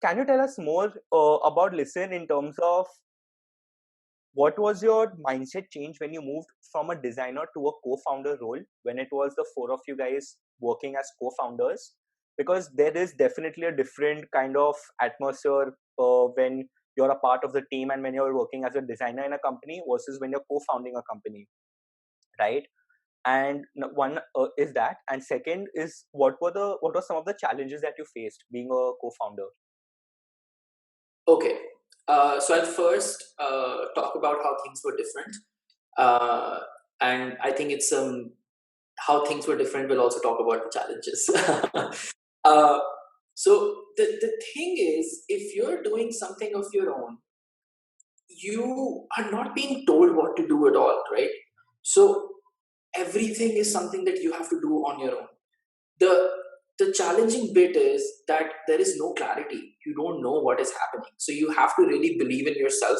can you tell us more about Lisn in terms of what was your mindset change when you moved from a designer to a co-founder role, when it was the four of you guys working as co-founders? Because there is definitely a different kind of atmosphere when you're a part of the team and when you're working as a designer in a company versus when you're co-founding a company, right? And one is that, and second is what were some of the challenges that you faced being a co-founder? Okay, so I'll first talk about how things were different, and I think it's how things were different. We'll also talk about the challenges. uh, so the thing is, if you're doing something of your own, you are not being told what to do at all, right? So everything is something that you have to do on your own. The the challenging bit is that there is no clarity. You don't know what is happening. So you have to really believe in yourself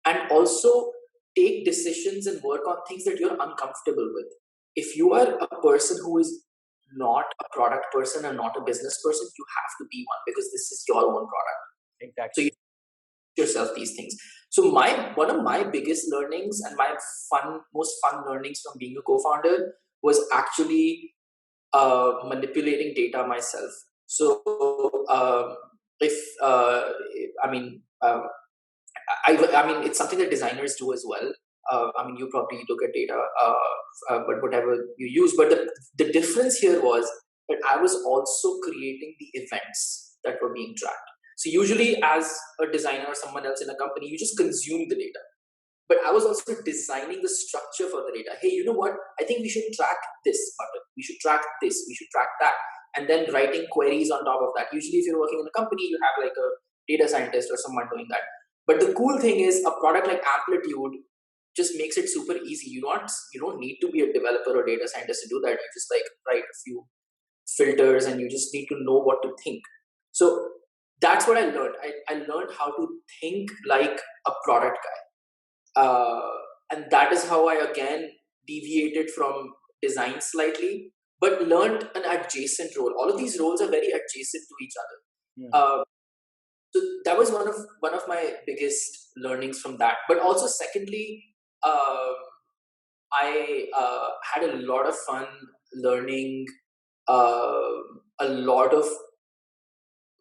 and also take decisions and work on things that you're uncomfortable with. If you are a person who is not a product person and not a business person, you have to be one because this is your own product. So you Exactly. yourself these things. So one of my biggest learnings and my most fun learnings from being a co-founder was actually manipulating data myself. So if I mean, I mean, it's something that designers do as well. I mean, you probably look at data, but whatever you use. But the difference here was that I was also creating the events that were being tracked. So usually, as a designer or someone else in a company, you just consume the data. But I was also designing the structure for the data. Hey, you know what? I think we should track this button. We should track this. We should track that. And then writing queries on top of that. Usually, if you're working in a company, you have like a data scientist or someone doing that. But the cool thing is, a product like Amplitude just makes it super easy. You don't need to be a developer or data scientist to do that. You just like write a few filters, and you just need to know what to think. So that's what I learned. I learned how to think like a product guy, and that is how I again deviated from design slightly, but learned an adjacent role. All of these roles are very adjacent to each other. Uh, so that was one of my biggest learnings from that. But also, secondly, uh, I had a lot of fun learning uh, a lot of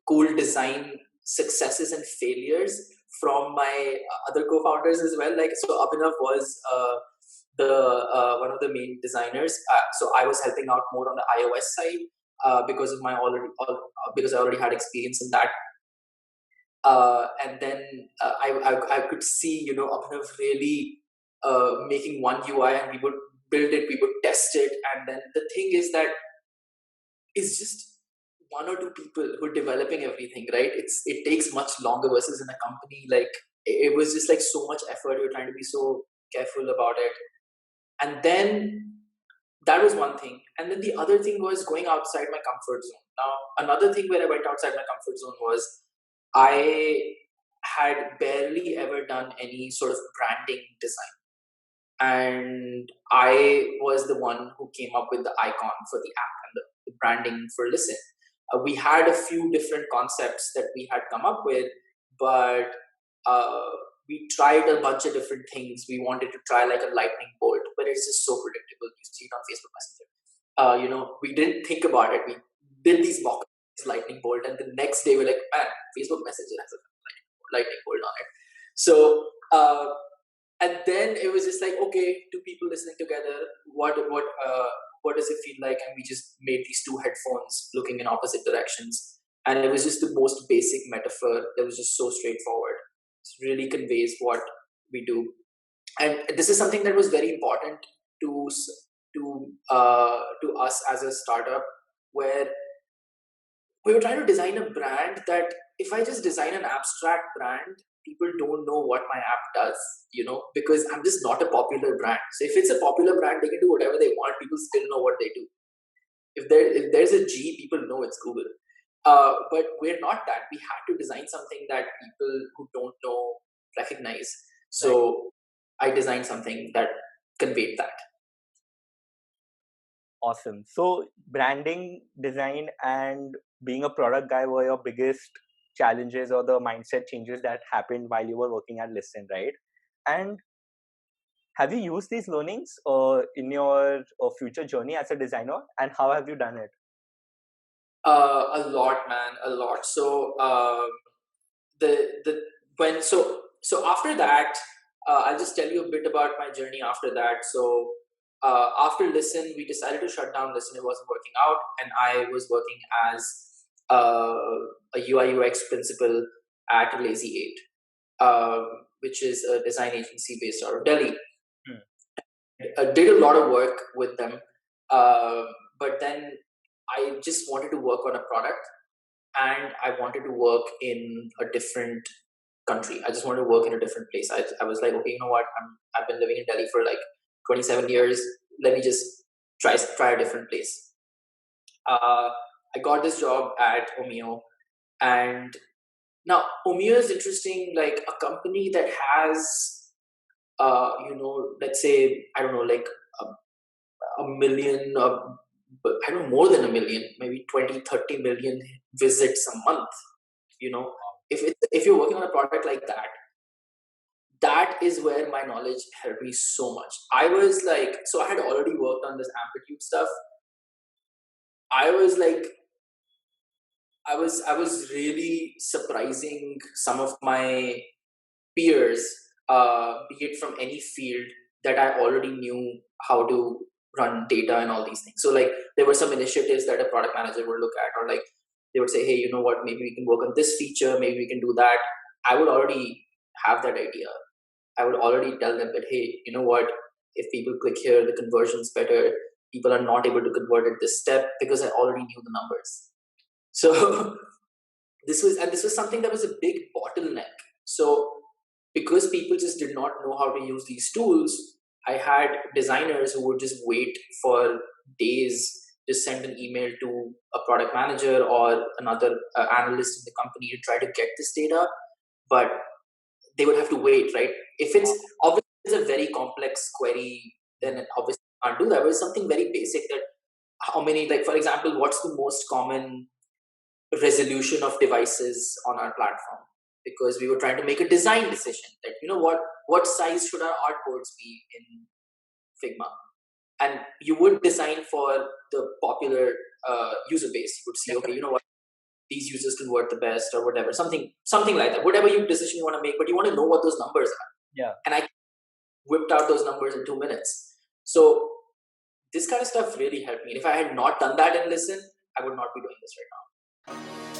cool design successes and failures from my other co-founders as well. Like, so Abhinav was the one of the main designers. So I was helping out more on the iOS side because of because I already had experience in that. And then I could see, Abhinav really making one UI, and we would build it, we would test it, and then the thing is that it's just one or two people who are developing everything, right? It takes much longer versus in a company. Like, it was just like so much effort. You're trying to be so careful about it, and then that was one thing. And then the other thing was going outside my comfort zone. Now, another thing where I went outside my comfort zone was I had barely ever done any sort of branding design. And I was the one who came up with the icon for the app and the branding for Lisn. We had a few different concepts that we had come up with, but uh, we tried a bunch of different things. We wanted to try like a lightning bolt, but it's just so predictable. You see it on Facebook Messenger. We didn't think about it. We did these mock lightning bolt, and the next day we're like, man, Facebook Messenger has a lightning bolt on it. So and then it was just like, okay, two people listening together, what does it feel like? And we just made these two headphones looking in opposite directions, and it was just the most basic metaphor that was just so straightforward. It really conveys what we do. And this is something that was very important to to us as a startup, where we were trying to design a brand that, if I just design an abstract brand, people don't know what my app does, because I'm just not a popular brand. So if it's a popular brand, they can do whatever they want. People still know what they do. If there's a G, people know it's Google. But we're not that. We had to design something that people who don't know recognize. So Right. I designed something that conveyed that. Awesome. So branding, design, and being a product guy were your biggest challenges or the mindset changes that happened while you were working at Lisn, right? And have you used these learnings in your future journey as a designer, and how have you done it? A lot, man, a lot. So the when so after that, I'll just tell you a bit about my journey after that. So after Lisn, we decided to shut down Lisn. It wasn't working out, and I was working as a UI UX principal at Lazy Eight, which is a design agency based out of Delhi. Hmm. Did a lot of work with them, uh, but then I just wanted to work on a product, and I wanted to work in a different country. I just wanted to work in a different place. I was like, okay, you know what? I've been living in Delhi for like 27 years. Let me just try a different place. Uh, I got this job at Omeo, and now Omeo is interesting. Like a company that has, let's say I don't know, like a million, I don't know, more than a million, maybe 20, 30 million visits a month. You know, if you're working on a product like that, that is where my knowledge helped me so much. I was like, so I had already worked on this amplitude stuff. I was like, I was really surprising some of my peers, be it from any field, that I already knew how to run data and all these things. So like there were some initiatives that a product manager would look at, or like they would say, hey, you know what, maybe we can work on this feature, maybe we can do that. I would already have that idea. I would already tell them that, hey, you know what, if people click here, the conversion's better. People are not able to convert at this step because I already knew the numbers. So this was something that was a big bottleneck. So because people just did not know how to use these tools, I had designers who would just wait for days, just send an email to a product manager or another analyst in the company to try to get this data, but they would have to wait, right? If it's obviously it's a very complex query, then it obviously can't do that. But it's something very basic, that how many, like for example, what's the most common resolution of devices on our platform, because we were trying to make a design decision that, you know what size should our artboards be in Figma, and you would design for the popular user base. You would see, okay, you know what, these users convert the best, or whatever, something like that, whatever you decision you want to make, but you want to know what those numbers are. Yeah. And I whipped out those numbers in 2 minutes. So this kind of stuff really helped me. If I had not done that in Lisn, I would not be doing this right now.